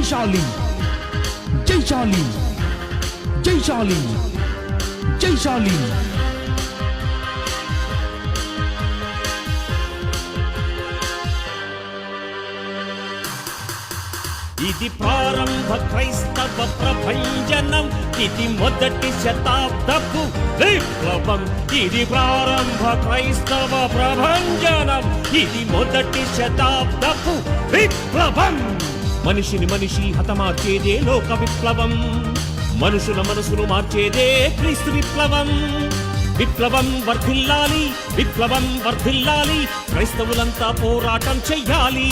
జైశాలి జైశాలి జైశాలి జైశాలి. ఇది ప్రారంభ క్రైస్తవ ప్రభంజనం, ఇది మొదటి శతాబ్దపు విప్లవం. ఇది ప్రారంభ క్రైస్తవ ప్రభంజనం, ఇది మొదటి శతాబ్దపు విప్లవం. మనిషిని మనిషి హతమార్చేదే లోక విప్లవం, మనుషుల మనసును మార్చేదే క్రీస్తు విప్లవం. విప్లవం వర్ధిల్లాలి, విప్లవం వర్ధిల్లాలి, క్రైస్తవులంతా పోరాటం చెయ్యాలి.